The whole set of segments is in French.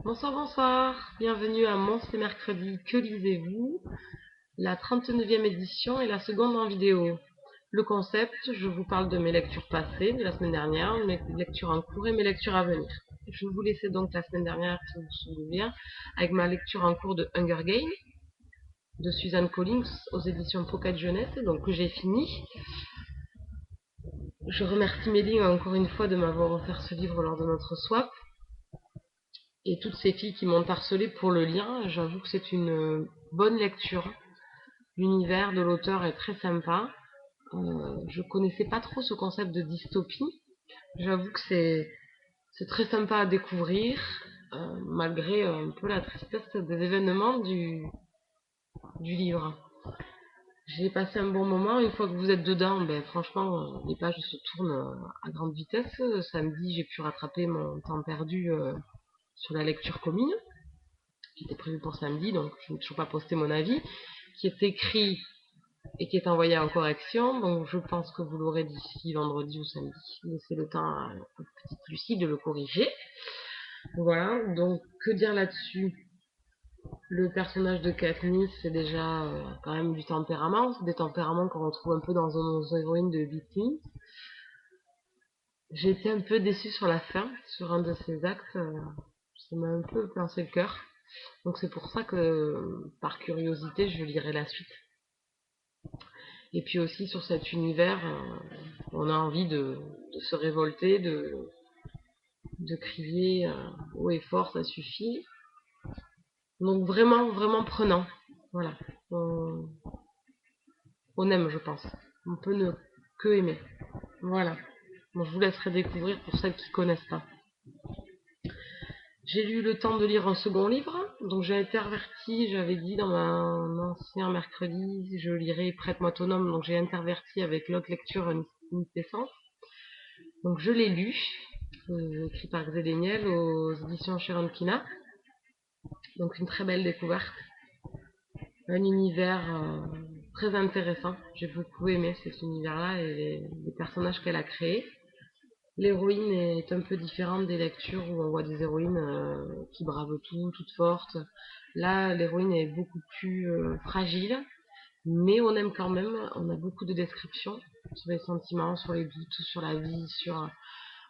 Bonsoir, bonsoir, bienvenue à Mon c'est mercredi, que lisez-vous? La 39e édition et la seconde en vidéo. Le concept, je vous parle de mes lectures passées, de la semaine dernière, mes lectures en cours et mes lectures à venir. Je vous laissais donc la semaine dernière, si vous vous souvenez, avec ma lecture en cours de Hunger Games, de Suzanne Collins, aux éditions Pocket Jeunesse, donc que j'ai fini. Je remercie Méline encore une fois de m'avoir offert ce livre lors de notre swap. Et toutes ces filles qui m'ont harcelé pour le lien, j'avoue que c'est une bonne lecture. L'univers de l'auteur est très sympa. Je connaissais pas trop ce concept de dystopie. J'avoue que c'est très sympa à découvrir, malgré un peu la tristesse des événements du livre. J'ai passé un bon moment. Une fois que vous êtes dedans, ben, franchement, les pages se tournent à grande vitesse. Samedi, j'ai pu rattraper mon temps perdu sur la lecture commune, qui était prévu pour samedi, donc je n'ai toujours pas posté mon avis, qui est écrit et qui est envoyé en correction, donc je pense que vous l'aurez d'ici vendredi ou samedi. Laissez le temps à la petite Lucie de le corriger. Voilà, donc que dire là-dessus? Le personnage de Katniss, c'est déjà quand même du tempérament, des tempéraments qu'on retrouve un peu dans nos héroïnes de Beatles. J'ai été un peu déçue sur la fin, sur un de ces actes, ça m'a un peu pincé le cœur. Donc c'est pour ça que, par curiosité, je lirai la suite. Et puis aussi sur cet univers, on a envie de se révolter, de crier haut et fort, ça suffit. Donc vraiment, vraiment prenant. Voilà. On aime, je pense. On peut ne que aimer. Voilà. Bon, je vous laisserai découvrir pour celles qui ne connaissent pas. J'ai eu le temps de lire un second livre, donc j'ai été intervertie, j'avais dit dans mon ancien mercredi, je lirai Prête-moi ton homme, donc j'ai interverti avec l'autre lecture Une naissance. Donc je l'ai lu, écrit par Xédéniel aux éditions Sharon Kina. Donc une très belle découverte, un univers très intéressant. J'ai beaucoup aimé cet univers-là et les personnages qu'elle a créés. L'héroïne est un peu différente des lectures où on voit des héroïnes qui bravent tout, toutes fortes. Là, l'héroïne est beaucoup plus fragile, mais on aime quand même. On a beaucoup de descriptions sur les sentiments, sur les doutes, sur la vie, sur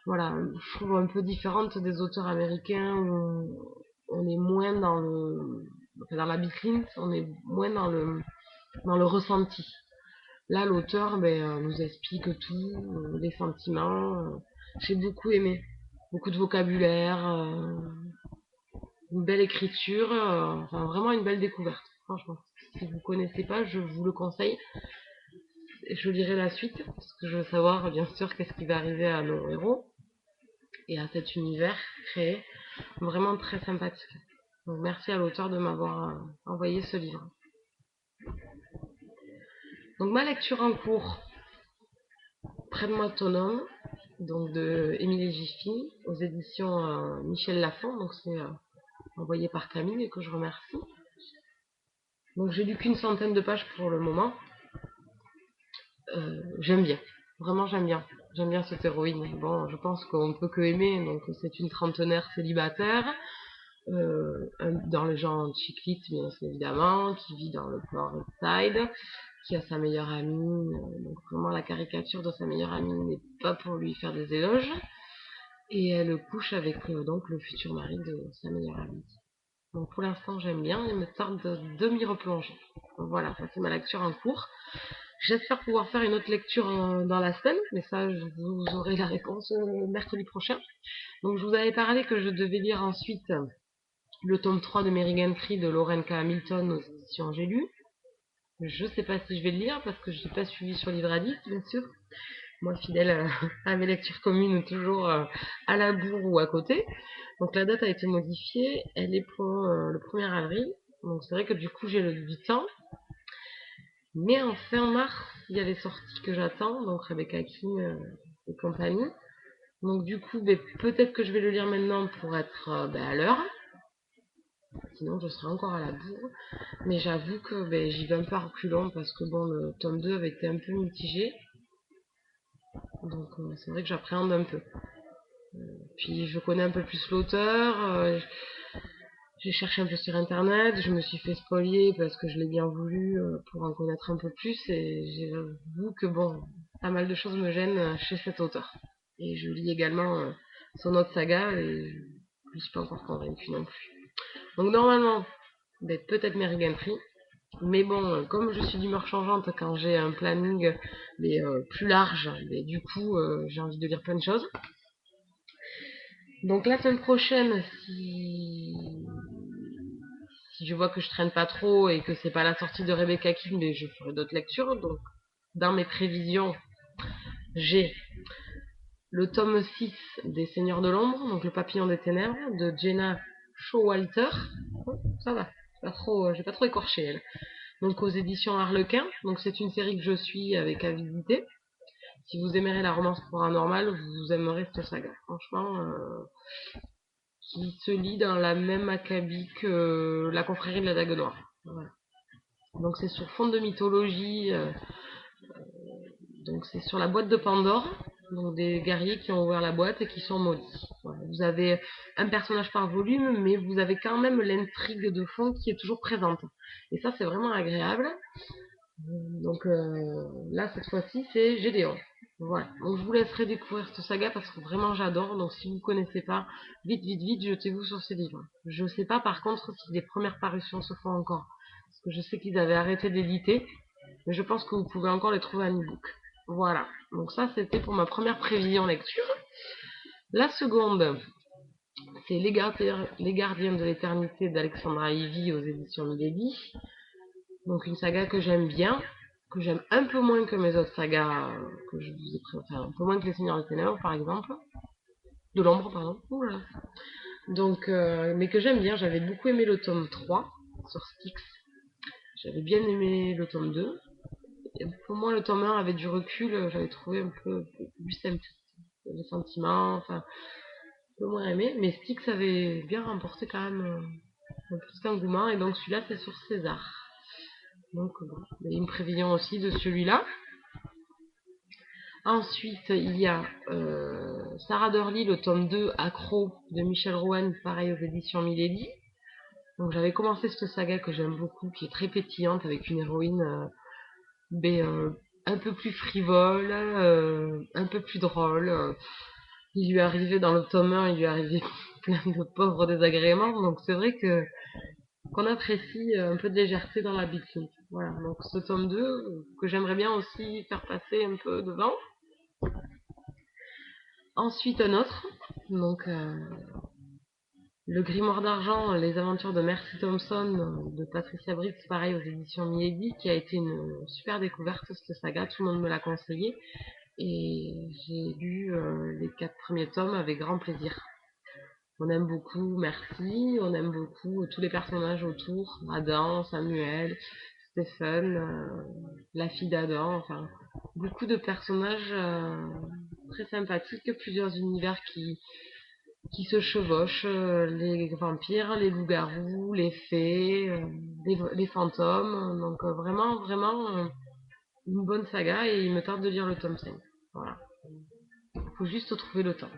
voilà, je trouve un peu différente des auteurs américains où on est moins dans la bitlins, on est moins dans le ressenti. Là, l'auteur nous explique tout, les sentiments. J'ai beaucoup aimé, beaucoup de vocabulaire, une belle écriture, enfin vraiment une belle découverte, franchement. Si vous ne connaissez pas, je vous le conseille. Je lirai la suite, parce que je veux savoir bien sûr qu'est-ce qui va arriver à nos héros et à cet univers créé. Vraiment très sympathique. Donc merci à l'auteur de m'avoir envoyé ce livre. Donc ma lecture en cours, Près de moi autonome, donc de Émilie Giffy, aux éditions Michel Lafon, donc c'est envoyé par Camille et que je remercie. Donc j'ai lu qu'une centaine de pages pour le moment. J'aime bien, vraiment j'aime bien. J'aime bien cette héroïne. Bon, je pense qu'on peut que aimer, donc c'est une trentenaire célibataire, dans le genre chick bien évidemment, qui vit dans le Lower East Side, qui a sa meilleure amie, donc vraiment la caricature de sa meilleure amie n'est pas pour lui faire des éloges, et elle couche avec donc le futur mari de sa meilleure amie. Donc pour l'instant j'aime bien, il me tarde de m'y replonger. Donc voilà, ça c'est ma lecture en cours. J'espère pouvoir faire une autre lecture dans la semaine, mais ça vous aurez la réponse mercredi prochain. Donc je vous avais parlé que je devais lire ensuite le tome 3 de Mary Gantry de Lauren K. Hamilton aux éditions J'ai lu. Je sais pas si je vais le lire parce que je n'ai pas suivi sur Livre Addict, bien sûr. Moi, fidèle à mes lectures communes, toujours à la bourre ou à côté. Donc la date a été modifiée. Elle est pour le 1er avril. Donc c'est vrai que du coup, j'ai du temps. Mais en fin mars, il y a les sorties que j'attends. Donc Rebecca King et compagnie. Donc du coup, peut-être que je vais le lire maintenant pour être à l'heure. Sinon, je serai encore à la bourre. Mais j'avoue que j'y vais un peu à reculons parce que bon, le tome 2 avait été un peu mitigé. Donc c'est vrai que j'appréhende un peu. Puis je connais un peu plus l'auteur. J'ai cherché un peu sur internet, je me suis fait spolier parce que je l'ai bien voulu pour en connaître un peu plus et j'avoue que bon, pas mal de choses me gênent chez cet auteur. Et je lis également son autre saga et je ne suis pas encore convaincue non plus. Donc normalement, peut-être Mary Gantry, mais bon, comme je suis d'humeur changeante quand j'ai un planning plus large, du coup j'ai envie de lire plein de choses. Donc la semaine prochaine, si je vois que je traîne pas trop et que c'est pas la sortie de Rebecca King, mais je ferai d'autres lectures. Donc, dans mes prévisions, j'ai le tome 6 des Seigneurs de l'Ombre, donc le Papillon des Ténèbres, de Jenna Showalter. Oh, ça va, j'ai pas trop écorché elle. Donc aux éditions Harlequin. Donc c'est une série que je suis avec avidité. Si vous aimerez la romance paranormale, vous aimerez cette saga. Franchement, qui se lit dans la même acabit que La Confrérie de la Dague Noire. Voilà. Donc c'est sur fond de mythologie, donc c'est sur la boîte de Pandore, donc des guerriers qui ont ouvert la boîte et qui sont maudits. Voilà. Vous avez un personnage par volume, mais vous avez quand même l'intrigue de fond qui est toujours présente. Et ça c'est vraiment agréable. Donc là cette fois-ci c'est Gédéon. Voilà. Donc je vous laisserai découvrir cette saga parce que vraiment j'adore. Donc si vous ne connaissez pas, vite, jetez-vous sur ces livres. Je ne sais pas par contre si les premières parutions se font encore. Parce que je sais qu'ils avaient arrêté d'éditer. Mais je pense que vous pouvez encore les trouver en e-book. Voilà. Donc ça, c'était pour ma première prévision lecture. La seconde, c'est Les Gardiens de l'Éternité d'Alexandra Ivy aux éditions Milady. Donc une saga que j'aime bien, que j'aime un peu moins que mes autres sagas que je vous ai présentées, un peu moins que Les Seigneurs des Ténèbres, par exemple. De l'ombre, pardon. Oula. Donc, mais que j'aime bien. J'avais beaucoup aimé le tome 3 sur Styx. J'avais bien aimé le tome 2. Pour moi, le tome 1 avait du recul, j'avais trouvé un peu plus simple. Les sentiments, enfin, un peu moins aimé. Mais Styx avait bien remporté quand même un petit engouement. Et donc celui-là, c'est sur César. Donc, bon, il y a une prévision aussi de celui-là. Ensuite, il y a Sarah Durley, le tome 2, Accro, de Michel Rowan, pareil aux éditions Milady. Donc j'avais commencé cette saga que j'aime beaucoup, qui est très pétillante, avec une héroïne un peu plus frivole, un peu plus drôle. Il lui arrivait dans le tome 1, il lui arrivait plein de pauvres désagréments, donc c'est vrai que qu'on apprécie un peu de légèreté dans la bêtise. Voilà, donc ce tome 2, que j'aimerais bien aussi faire passer un peu devant. Ensuite un autre, donc Le Grimoire d'Argent, les aventures de Mercy Thompson, de Patricia Briggs, pareil aux éditions Milady, qui a été une super découverte cette saga, tout le monde me l'a conseillé. Et j'ai lu les 4 premiers tomes avec grand plaisir. On aime beaucoup Merci, on aime beaucoup tous les personnages autour, Adam, Samuel, Stephen, la fille d'Adam, enfin beaucoup de personnages très sympathiques, plusieurs univers qui se chevauchent, les vampires, les loups-garous, les fées, les fantômes, donc vraiment une bonne saga et il me tarde de lire le tome 5. Voilà. Il faut juste trouver le temps.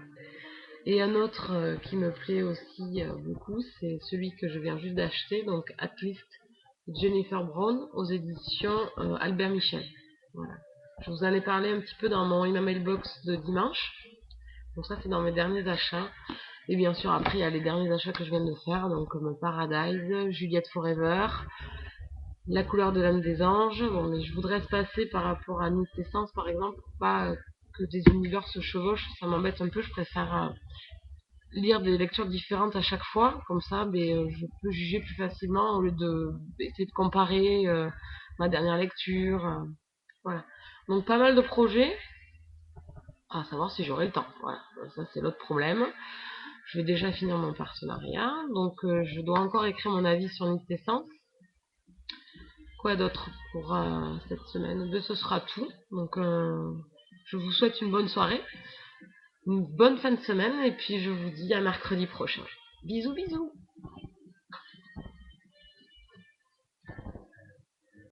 Et un autre qui me plaît aussi beaucoup, c'est celui que je viens juste d'acheter, donc At Least Jennifer Brown aux éditions Albert Michel. Voilà. Je vous en ai parlé un petit peu dans mon email box de dimanche. Donc ça c'est dans mes derniers achats. Et bien sûr après il y a les derniers achats que je viens de faire, donc comme Paradise, Juliette Forever, La couleur de l'âme des anges. Bon, mais je voudrais se passer par rapport à Nuit Essence par exemple, pour pas que des univers se chevauchent, ça m'embête un peu, je préfère lire des lectures différentes à chaque fois, comme ça je peux juger plus facilement au lieu d'essayer de comparer ma dernière lecture. Voilà. Donc pas mal de projets, à savoir si j'aurai le temps. Voilà, ça c'est l'autre problème. Je vais déjà finir mon partenariat, donc je dois encore écrire mon avis sur Nuit Essence. Quoi d'autre pour cette semaine? Ce sera tout. Donc je vous souhaite une bonne soirée, une bonne fin de semaine, et puis je vous dis à mercredi prochain. Bisous bisous.